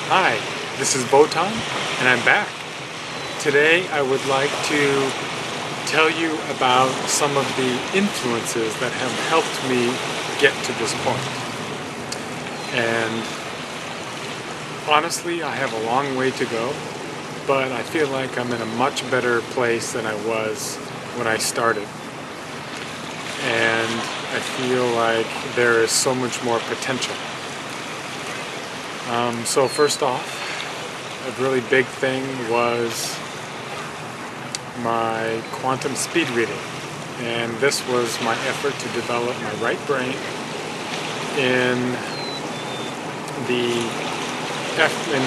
Hi, this is Botan, and I'm back. Today I would like to tell you about some of the influences that have helped me get to this point. And honestly, I have a long way to go, but I feel like I'm in a much better place than I was when I started. And I feel like there is so much more potential. So first off, a really big thing was my quantum speed reading. And this was my effort to develop my right brain in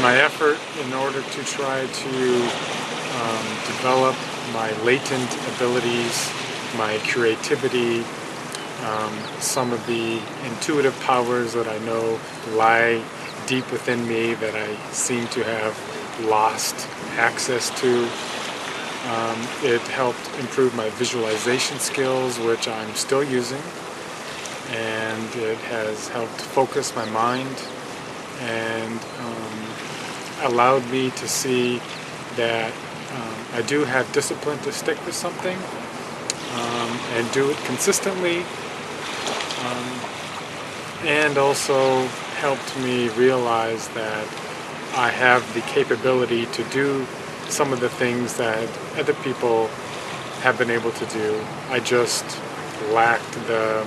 my effort in order to try to develop my latent abilities, my creativity, some of the intuitive powers that I know lie deep within me that I seem to have lost access to. It helped improve my visualization skills, which I'm still using, and it has helped focus my mind and allowed me to see that I do have discipline to stick with something and do it consistently, and also helped me realize that I have the capability to do some of the things that other people have been able to do. I just lacked the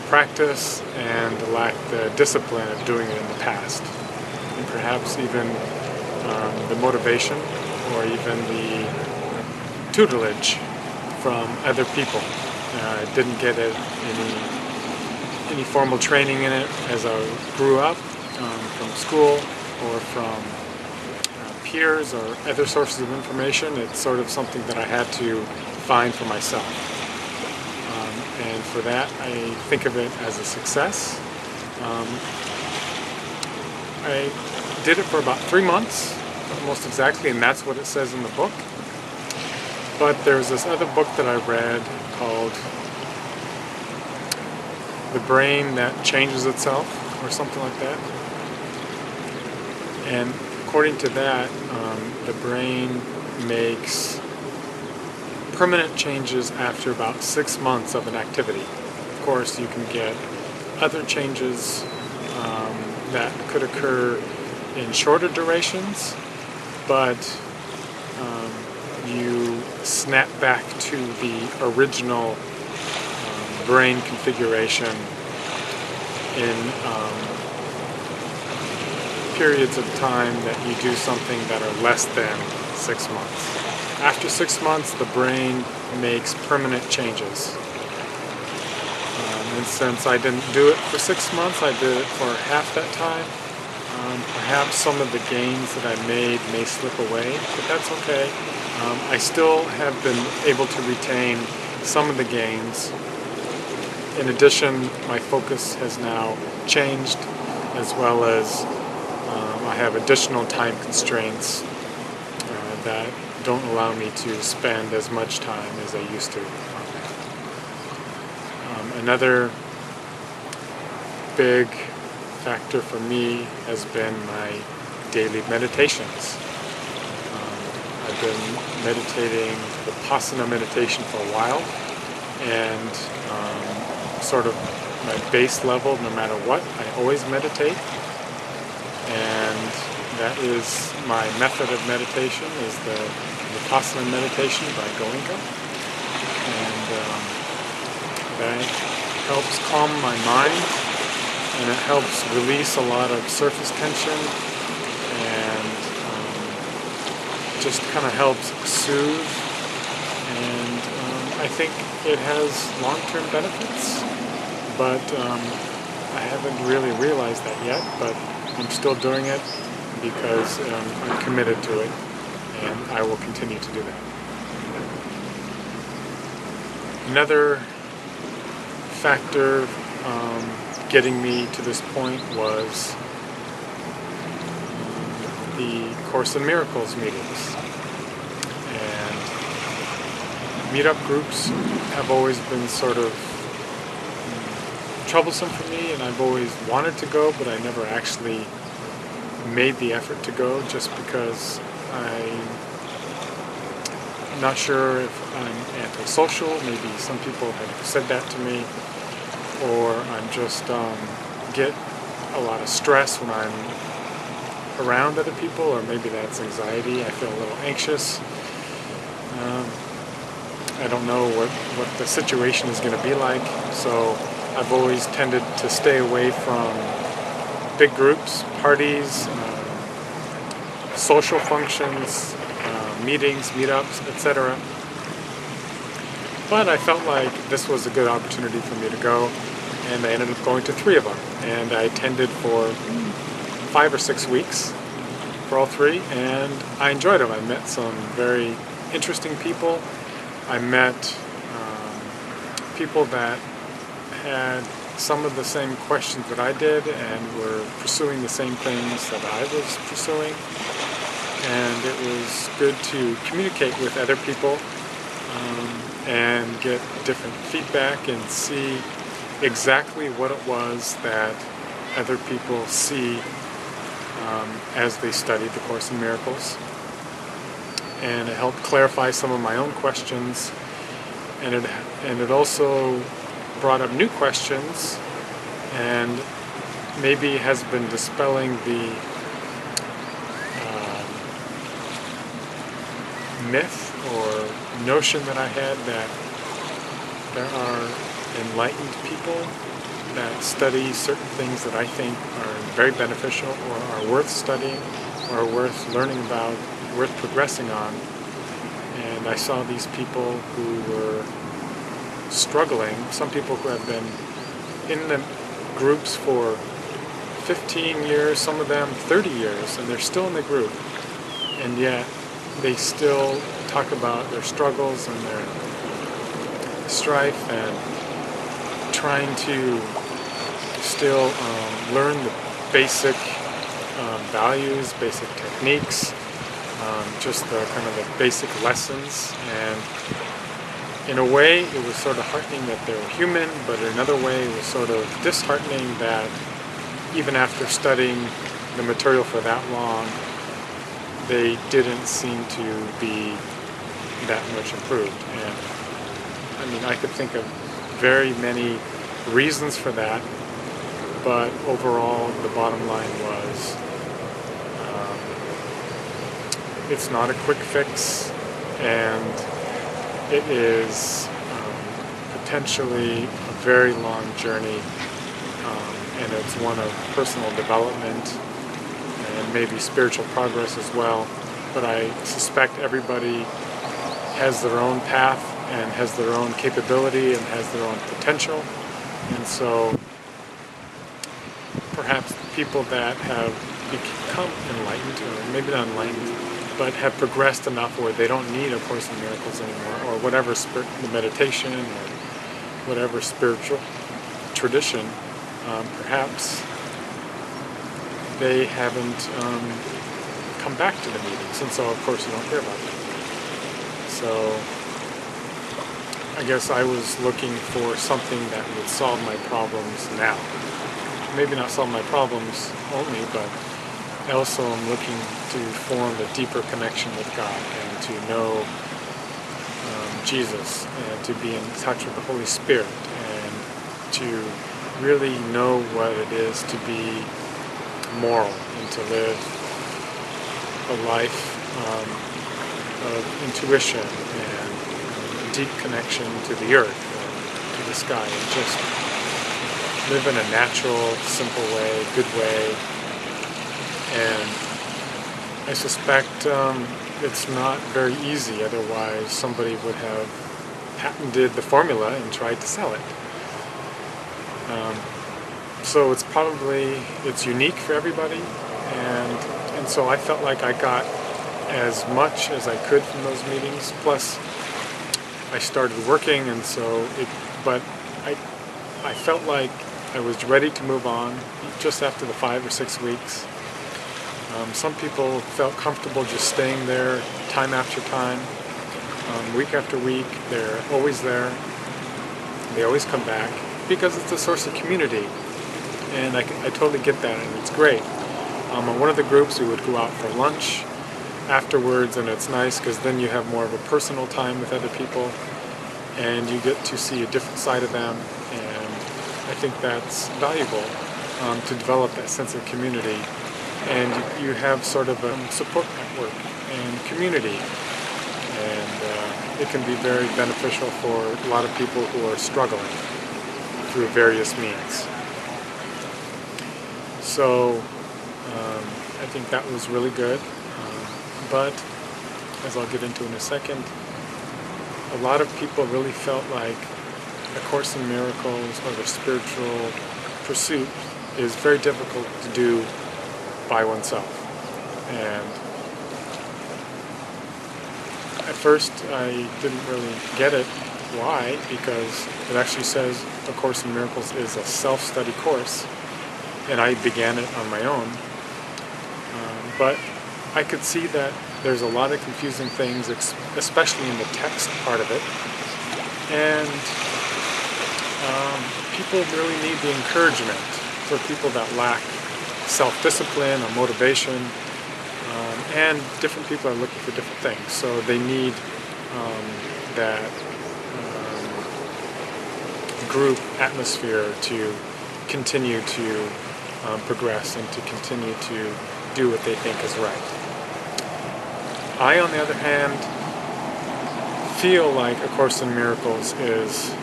practice and lacked the discipline of doing it in the past, and perhaps even the motivation or even the tutelage from other people. I didn't get any formal training in it as I grew up, from school or from peers or other sources of information. It's sort of something that I had to find for myself. And for that, I think of it as a success. I did it for about 3 months, almost exactly, and that's what it says in the book. But there's this other book that I read called The Brain That Changes Itself, or something like that. And according to that, the brain makes permanent changes after about 6 months of an activity. Of course, you can get other changes that could occur in shorter durations, but you snap back to the original brain configuration in periods of time that you do something that are less than 6 months. After 6 months, the brain makes permanent changes. And since I didn't do it for 6 months, I did it for half that time. Perhaps some of the gains that I made may slip away, but that's okay. I still have been able to retain some of the gains. In addition, my focus has now changed, as well as I have additional time constraints that don't allow me to spend as much time as I used to. Another big factor for me has been my daily meditations. I've been meditating Vipassana meditation for a while, and sort of my base level, no matter what, I always meditate. And that is my method of meditation, is the Vipassana meditation by Goenka. And that helps calm my mind, and it helps release a lot of surface tension, and just kind of helps soothe. And I think it has long-term benefits, but I haven't really realized that yet, but I'm still doing it because I'm committed to it, and I will continue to do that. Another factor getting me to this point was the Course in Miracles meetings. And meetup groups have always been sort of troublesome for me, and I've always wanted to go, but I never actually made the effort to go just because I'm not sure if I'm antisocial. Maybe some people have said that to me, or I'm just get a lot of stress when I'm around other people, or maybe that's anxiety. I feel a little anxious. I don't know what the situation is going to be like, so I've always tended to stay away from big groups, parties, social functions, meetings, meetups, etc. But I felt like this was a good opportunity for me to go, and I ended up going to 3 of them. And I attended for 5 or 6 weeks for all 3, and I enjoyed them. I met some very interesting people. I met people that had some of the same questions that I did and were pursuing the same things that I was pursuing. And it was good to communicate with other people and get different feedback and see exactly what it was that other people see as they studied the Course in Miracles. And it helped clarify some of my own questions, and it also brought up new questions, and maybe has been dispelling the myth or notion that I had that there are enlightened people that study certain things that I think are very beneficial or are worth studying or worth learning about, worth progressing on. And I saw these people who were struggling, some people who have been in the groups for 15 years, some of them 30 years, and they're still in the group, and yet they still talk about their struggles and their strife and trying to still learn the basic values, basic techniques, just the kind of the basic lessons. And in a way it was sort of heartening that they were human, but in another way it was sort of disheartening that even after studying the material for that long, they didn't seem to be that much improved. And I mean, I could think of very many reasons for that, but overall the bottom line was it's not a quick fix, and it is potentially a very long journey, and it's one of personal development and maybe spiritual progress as well. But I suspect everybody has their own path and has their own capability and has their own potential. And so perhaps people that have become enlightened, or maybe not enlightened, but have progressed enough where they don't need A Course in Miracles anymore, or whatever the meditation or whatever spiritual tradition, perhaps they haven't come back to the meetings, and so of course you don't hear about them. So I guess I was looking for something that would solve my problems now. Maybe not solve my problems only, but I also am looking to form a deeper connection with God and to know Jesus and to be in touch with the Holy Spirit and to really know what it is to be moral and to live a life of intuition and deep connection to the earth, to the sky, and just live in a natural, simple way, good way. And I suspect it's not very easy, otherwise somebody would have patented the formula and tried to sell it. So it's unique for everybody, and so I felt like I got as much as I could from those meetings. Plus, I started working, and but I felt like I was ready to move on just after the 5 or 6 weeks. Some people felt comfortable just staying there time after time, week after week. They're always there. They always come back because it's a source of community, and I totally get that, and it's great. On one of the groups, we would go out for lunch afterwards, and it's nice because then you have more of a personal time with other people, and you get to see a different side of them, and I think that's valuable to develop that sense of community, and you have sort of a support network and community, and it can be very beneficial for a lot of people who are struggling through various means. So I think that was really good, but as I'll get into in a second, a lot of people really felt like A Course in Miracles or the spiritual pursuit is very difficult to do by oneself. And at first I didn't really get it. Why? Because it actually says A Course in Miracles is a self-study course, and I began it on my own. But I could see that there's a lot of confusing things, especially in the text part of it. And people really need the encouragement for people that lack self-discipline or motivation. And different people are looking for different things. So they need that group atmosphere to continue to progress and to continue to do what they think is right. I, on the other hand, feel like A Course in Miracles is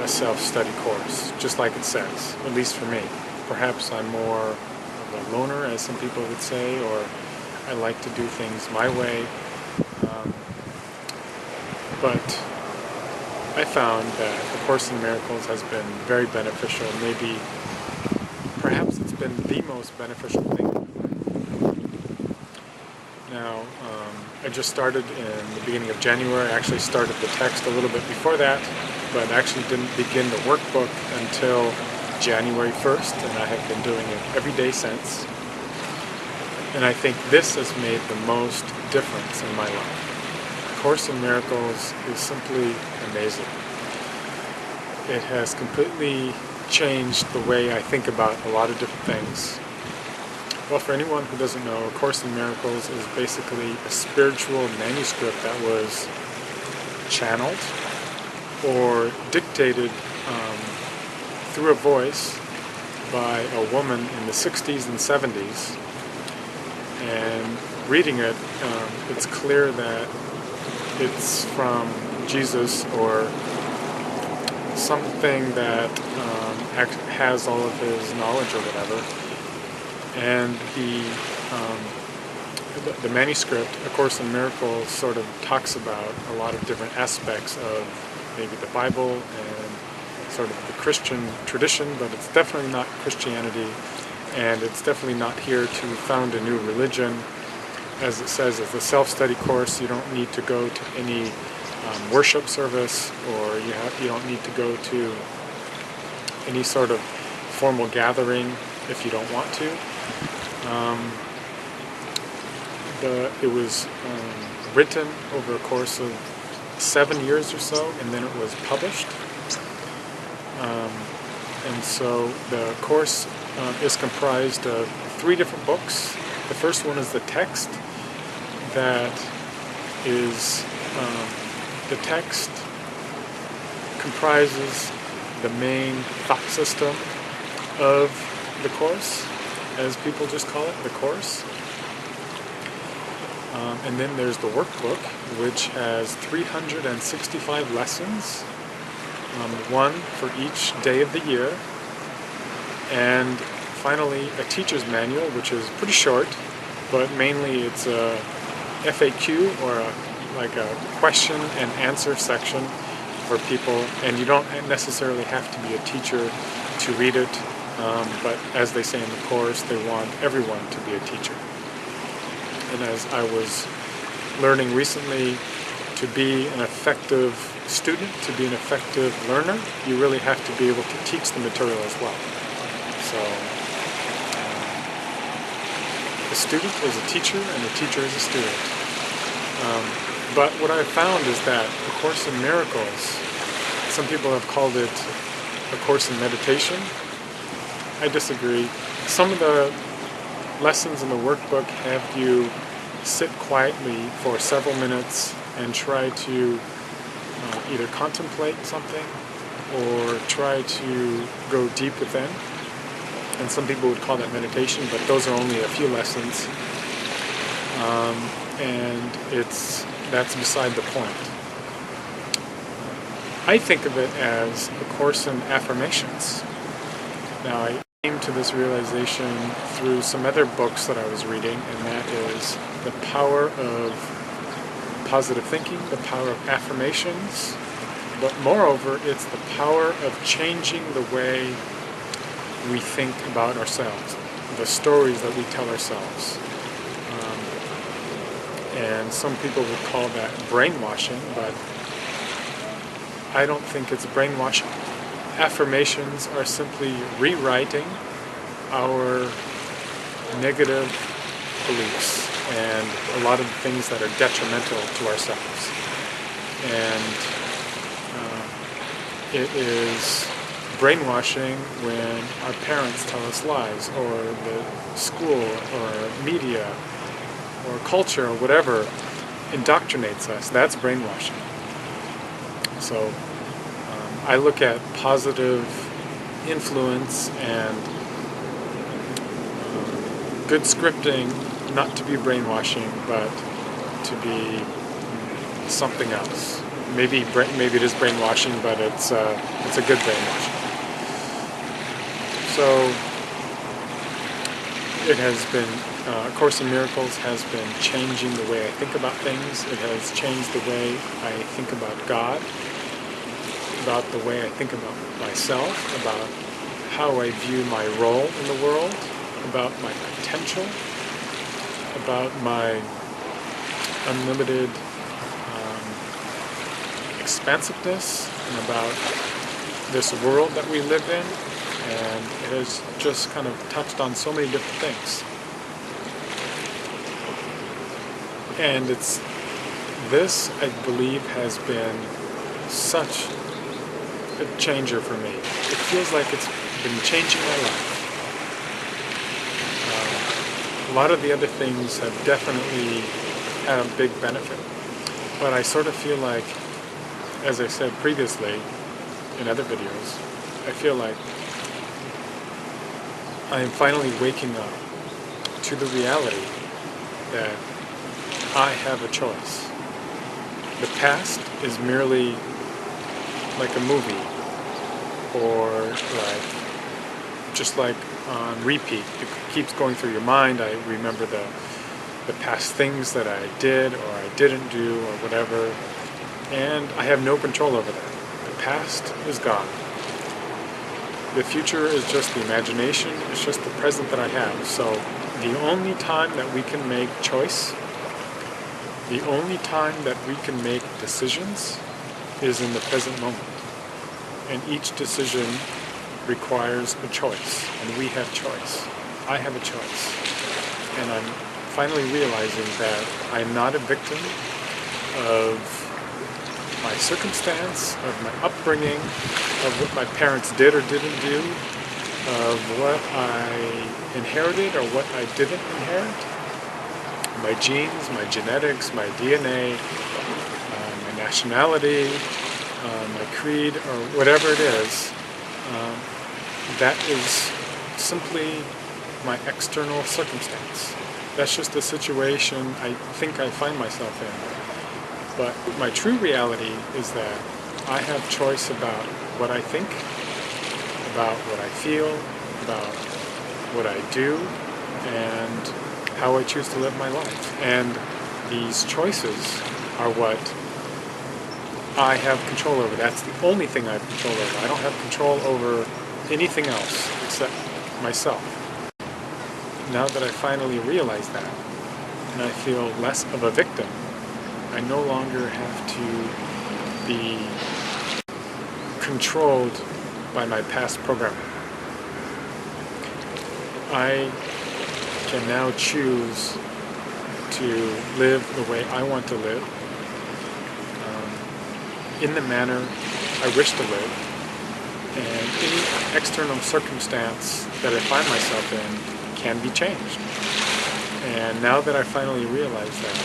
a self-study course, just like it says, at least for me. Perhaps I'm more of a loner, as some people would say, or I like to do things my way. But I found that A Course in Miracles has been very beneficial. Maybe, perhaps it's been the most beneficial thing. Now, I just started in the beginning of January. I actually started the text a little bit before that, but actually didn't begin the workbook until January 1st, and I have been doing it every day since. And I think this has made the most difference in my life. A Course in Miracles is simply amazing. It has completely changed the way I think about a lot of different things. Well, for anyone who doesn't know, A Course in Miracles is basically a spiritual manuscript that was channeled or dictated through a voice by a woman in the 60s and 70s. And reading it, it's clear that it's from Jesus or something that has all of his knowledge or whatever. And the manuscript, A Course in Miracles, sort of talks about a lot of different aspects of maybe the Bible and sort of the Christian tradition, but it's definitely not Christianity, and it's definitely not here to found a new religion. As it says, it's a self-study course. You don't need to go to any worship service, or you don't need to go to any sort of formal gathering if you don't want to. It was written over a course of 7 years or so, and then it was published. And so the course is comprised of 3 different books. The first one is the text. That is, the text comprises the main thought system of the course, as people just call it, the course. And then there's the workbook, which has 365 lessons, one for each day of the year. And finally, a teacher's manual, which is pretty short, but mainly it's a FAQ, or like a question and answer section for people. And you don't necessarily have to be a teacher to read it, but as they say in the course, they want everyone to be a teacher. And as I was learning recently, to be an effective student, to be an effective learner, you really have to be able to teach the material as well. So a student is a teacher, and a teacher is a student. But what I've found is that A Course in Miracles, some people have called it A Course in Meditation. I disagree. Some of the lessons in the workbook have you sit quietly for several minutes and try to either contemplate something or try to go deep within. And some people would call that meditation, but those are only a few lessons. And that's beside the point. I think of it as a course in affirmations. Now, I came to this realization through some other books that I was reading, and that is the power of positive thinking, the power of affirmations, but moreover, it's the power of changing the way we think about ourselves, the stories that we tell ourselves. And some people would call that brainwashing, but I don't think it's brainwashing. Affirmations are simply rewriting our negative beliefs and a lot of the things that are detrimental to ourselves. And it is brainwashing when our parents tell us lies, or the school or media or culture or whatever indoctrinates us. That's brainwashing. So I look at positive influence and good scripting not to be brainwashing, but to be something else. Maybe it is brainwashing, but it's a good brainwashing. So it has been, A Course in Miracles has been changing the way I think about things. It has changed the way I think about God, about the way I think about myself, about how I view my role in the world, about my potential, about my unlimited expansiveness, and about this world that we live in. And it has just kind of touched on so many different things. And this, I believe, has been such a changer for me. It feels like it's been changing my life. A lot of the other things have definitely had a big benefit. But I sort of feel like, as I said previously in other videos, I feel like I am finally waking up to the reality that I have a choice. The past is merely like a movie, or just like on repeat. It keeps going through your mind. I remember the past things that I did or I didn't do or whatever, and I have no control over that. The past is gone. The future is just the imagination. It's just the present that I have. So the only time that we can make choice, the only time that we can make decisions is in the present moment. And each decision requires a choice, and we have choice. I have a choice. And I'm finally realizing that I'm not a victim of my circumstance, of my upbringing, of what my parents did or didn't do, of what I inherited or what I didn't inherit. My genes, my genetics, my DNA, my nationality, my creed, or whatever it is, that is simply my external circumstance. That's just the situation I think I find myself in. But my true reality is that I have choice about what I think, about what I feel, about what I do, and how I choose to live my life. And these choices are what I have control over. That's the only thing I have control over. I don't have control over anything else except myself. Now that I finally realize that, and I feel less of a victim, I no longer have to be controlled by my past programming. I can now choose to live the way I want to live, in the manner I wish to live, and any external circumstance that I find myself in can be changed. And now that I finally realize that,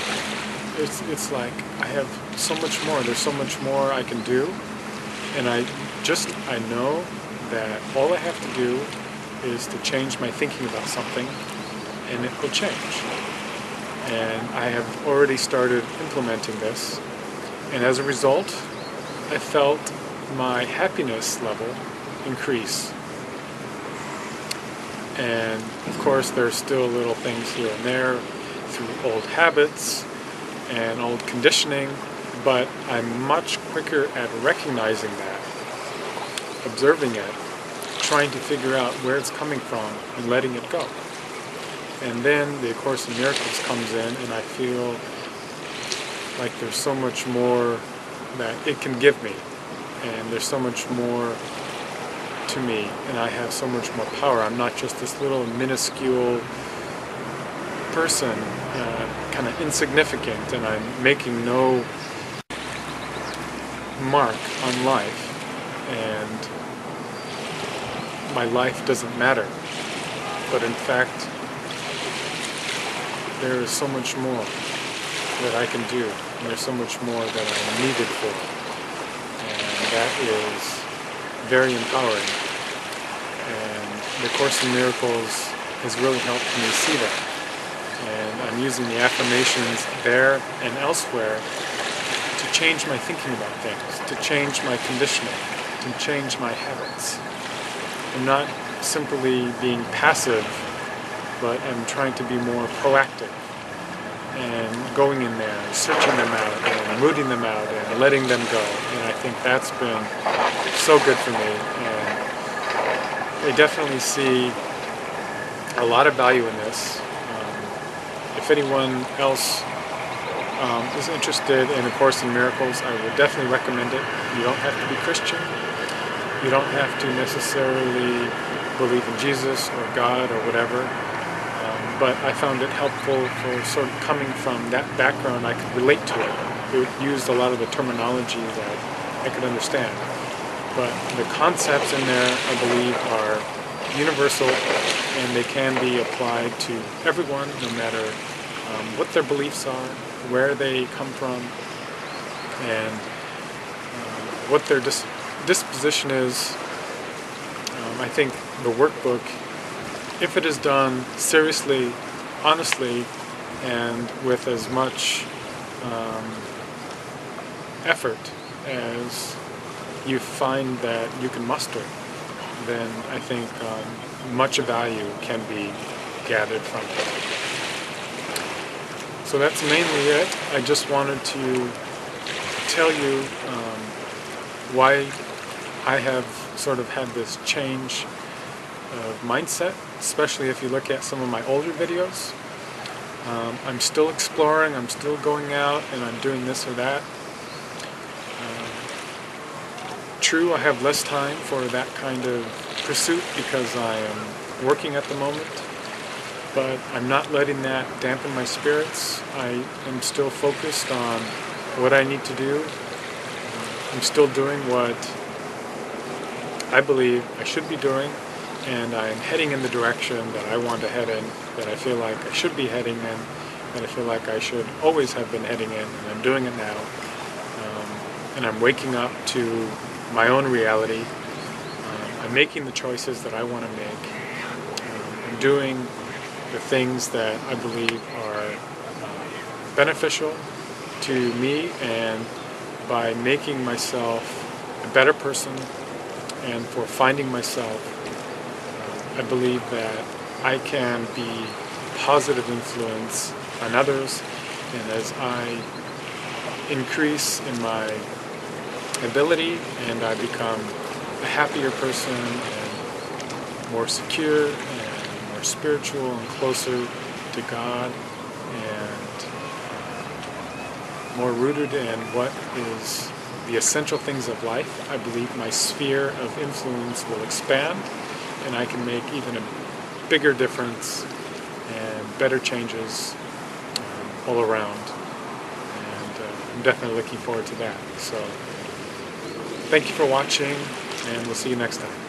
it's like I have so much more. There's so much more I can do, and I know that all I have to do is to change my thinking about something, and it will change. And I have already started implementing this, and as a result, I felt my happiness level increase. And of course, there's still little things here and there through old habits and old conditioning, but I'm much quicker at recognizing that, observing it, trying to figure out where it's coming from and letting it go. And then the Course in Miracles comes in, and I feel like there's so much more that it can give me, and there's so much more to me, and I have so much more power. I'm not just this little minuscule person, kind of insignificant, and I'm making no mark on life, and my life doesn't matter. But in fact, there is so much more that I can do, and there's so much more that I'm needed for, and that is very empowering. And the Course in Miracles has really helped me see that. And I'm using the affirmations there and elsewhere to change my thinking about things, to change my conditioning, to change my habits. I'm not simply being passive, but I'm trying to be more proactive and going in there, searching them out and rooting them out and letting them go. And I think that's been so good for me. And I definitely see a lot of value in this. If anyone else is interested in A Course in Miracles, I would definitely recommend it. You don't have to be Christian. You don't have to necessarily believe in Jesus or God or whatever. But I found it helpful for sort of coming from that background. I could relate to it. It used a lot of the terminology that I could understand. But the concepts in there, I believe, are universal, and they can be applied to everyone, no matter what their beliefs are, where they come from, and what their disposition is. I think the workbook, if it is done seriously, honestly, and with as much effort as you find that you can muster, then I think much value can be gathered from it. So that's mainly it. I just wanted to tell you why I have sort of had this change of mindset, especially if you look at some of my older videos. I'm still exploring, I'm still going out, and I'm doing this or that. True, I have less time for that kind of pursuit because I am working at the moment, but I'm not letting that dampen my spirits. I am still focused on what I need to do. I'm still doing what I believe I should be doing, and I'm heading in the direction that I want to head in, that I feel like I should be heading in, that I feel like I should always have been heading in, and I'm doing it now. And I'm waking up to my own reality. I'm making the choices that I want to make. I'm doing the things that I believe are beneficial to me, and by making myself a better person and for finding myself, I believe that I can be a positive influence on others, and as I increase in my ability and I become a happier person and more secure and more spiritual and closer to God and more rooted in what is the essential things of life, I believe my sphere of influence will expand, and I can make even a bigger difference and better changes all around. And I'm definitely looking forward to that. So thank you for watching, and we'll see you next time.